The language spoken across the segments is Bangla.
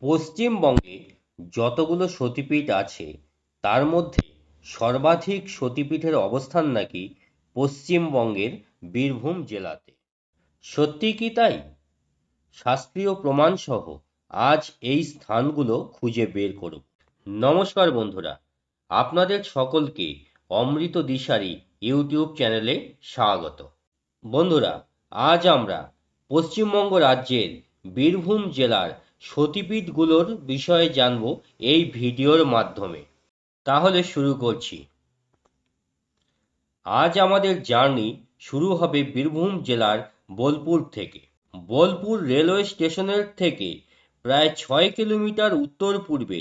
পশ্চিমবঙ্গে যতগুলো সতীপীঠ আছে তার মধ্যে সর্বাধিক সতীপীঠের অবস্থান নাকি পশ্চিমবঙ্গের বীরভূম জেলাতে। সত্যি কি তাই? শাস্ত্রীয় প্রমাণ সহ আজ এই স্থানগুলো খুঁজে বের করব। নমস্কার বন্ধুরা, আপনাদের সকলকে অমৃত দিশারি ইউটিউব চ্যানেলে স্বাগত। বন্ধুরা, আজ আমরা পশ্চিমবঙ্গ রাজ্যের বীরভূম জেলার সতীপীঠগুলোর বিষয়ে জানব এই ভিডিওর মাধ্যমে। তাহলে শুরু করছি। আজ আমাদের জার্নি শুরু হবে বীরভূম জেলার বোলপুর থেকে। বোলপুর রেলওয়ে স্টেশনের থেকে প্রায় 6 কিলোমিটার উত্তর পূর্বে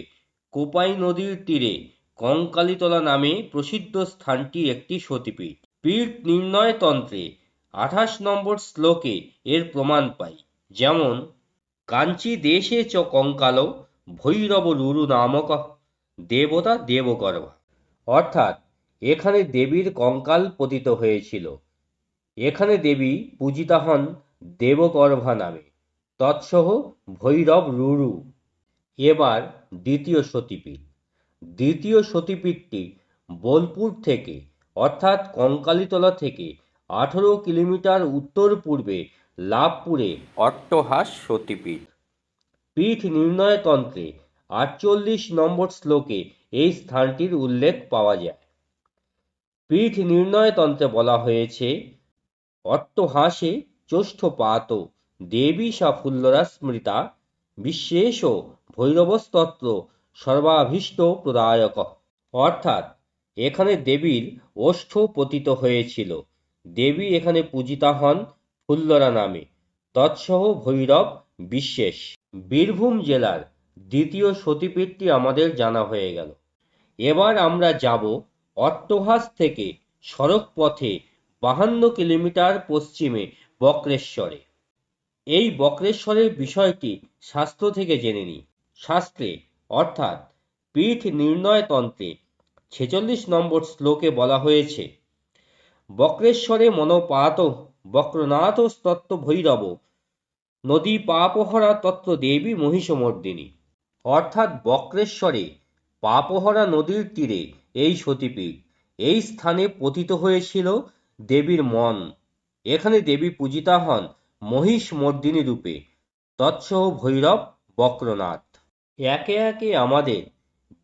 কোপাই নদীর তীরে কঙ্কালীতলা নামে প্রসিদ্ধ স্থানটি একটি সতীপীঠ। পীঠ নির্ণয় তন্ত্রে 28 নম্বর শ্লোকে এর প্রমাণ পাই। যেমন, কাঞ্চি দেশে চ কঙ্কাল ভৈরব রুরু নামক দেবতা দেবগর্ভা, অর্থাৎ এখানে দেবীর কঙ্কাল পতিত হয়েছিল। এখানে দেবী পূজিতা হন দেবগর্ভা নামে, তৎসহ ভৈরব রুরু। এবার দ্বিতীয় সতীপীঠ। দ্বিতীয় সতীপীঠটি বোলপুর থেকে অর্থাৎ কঙ্কালীতলা থেকে 18 কিলোমিটার উত্তর পূর্বে লাভপুরে অট্টহাস সতীপীঠ। পীঠ নির্ণয় তন্ত্রে 48 নম্বর শ্লোকে এই স্থানটির উল্লেখ পাওয়া যায়। পীঠ নির্ণয় তন্ত্রে বলা হয়েছে, অট্টহাসে চষ্ঠপাত দেবী সাফল্যরা স্মৃতা বিশ্বেশ ভৈরবস্তত্র সর্বাভীষ্ট প্রদায়ক, অর্থাৎ এখানে দেবীর ওষ্ঠ পতিত হয়েছিল। দেবী এখানে পূজিতা হন ফুল্লরা নামে, তৎসহ ভৈরব বিশ্বেশ। বীরভূম জেলার দ্বিতীয় সতীপীঠটি আমাদের জানা হয়ে গেল। এবার আমরা যাব অট্টহাস থেকে সড়ক পথে 52 কিলোমিটার পশ্চিমে বক্রেশ্বরে। এই বক্রেশ্বরের বিষয়টি শাস্ত্র থেকে জেনে নিই। শাস্ত্রে অর্থাৎ পীঠ নির্ণয় তন্ত্রে 46 নম্বর শ্লোকে বলা হয়েছে, বক্রেশ্বরে মনোপাত বক্রনাথ তত্ত্ব ভৈরব নদী পাপহরা তত্ত্ব দেবী মহিষমর্দিনী, অর্থাৎ বক্রেশ্বরে পাপহরা নদীর তীরে এই সতীপীঠ। এই স্থানে পতিত হয়েছিল দেবীর মন। এখানে দেবী পূজিতা হন মহিষমর্দিনী রূপে, তৎসহ ভৈরব বক্রনাথ। একে একে আমাদের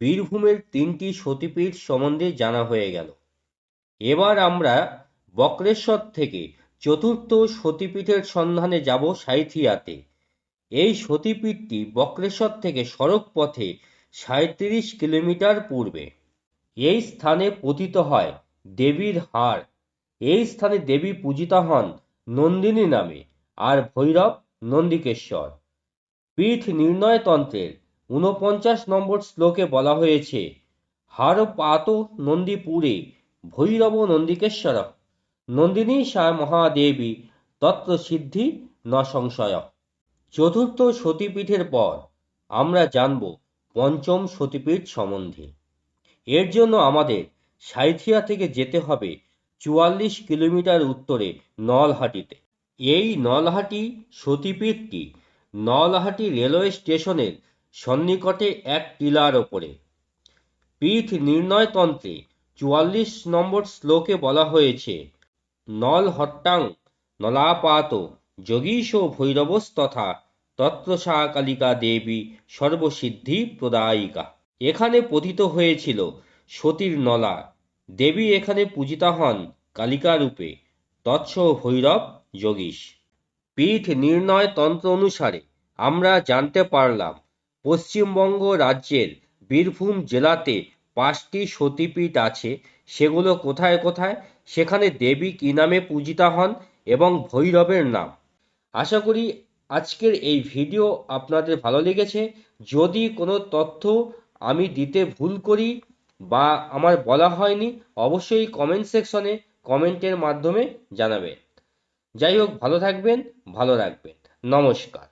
বীরভূমের 3টি সতীপীঠ সম্বন্ধে জানা হয়ে গেল। এবার আমরা বক্রেশ্বর থেকে চতুর্থ সতীপীঠের সন্ধানে যাব সাঁইথিয়াতে। এই সতীপীঠটি বক্রেশ্বর থেকে সড়ক পথে 37 কিলোমিটার পূর্বে। এই স্থানে পতিত হয় দেবীর হাড়। এই স্থানে দেবী পূজিতা হন নন্দিনী নামে, আর ভৈরব নন্দিকেশ্বর। পীঠ নির্ণয় তন্ত্রের 49 নম্বর শ্লোকে বলা হয়েছে, হাড় পাত নন্দীপুরে ভৈরব নন্দিকেশ্বর নন্দিনী সা মহাদেবী তত্ত্ব সিদ্ধি ন সংশয়। চতুর্থ সতীপীঠের পর আমরা জানব পঞ্চম সতীপীঠ সম্বন্ধে। এর জন্য আমাদের সাঁইথিয়া থেকে যেতে হবে 44 কিলোমিটার উত্তরে নলহাটিতে। এই নলহাটি সতীপীঠটি নলহাটি রেলওয়ে স্টেশনের সন্নিকটে এক টিলার ওপরে। পীঠ নির্ণয় তন্ত্রে 44 নম্বর শ্লোকে বলা হয়েছে, নলহট্টাং নলাপাত যোগীশ ভৈরবস্তথা তত্রসা কালিকা দেবী সর্বসিদ্ধি প্রদায়িকা। এখানে পতিত হয়েছিল সতীর নলা। দেবী এখানে পূজিতা হন কালিকা রূপে, তৎসহ ভৈরব যোগীশ। পীঠ নির্ণয় তন্ত্র অনুসারে আমরা জানতে পারলাম পশ্চিমবঙ্গ রাজ্যের বীরভূম জেলাতে 5টি সতীপীঠ আছে। সেগুলো কোথায় কোথায়, সেখানে দেবী কী নামে পূজিতা হন এবং ভৈরবের নাম। আশা করি আজকের এই ভিডিও আপনাদের ভালো লেগেছে। যদি কোনো তথ্য আমি দিতে ভুল করি বা আমার বলা হয়নি, অবশ্যই কমেন্ট সেকশনে কমেন্টের মাধ্যমে জানাবেন। যাই হোক, ভালো থাকবেন, ভালো রাখবেন। নমস্কার।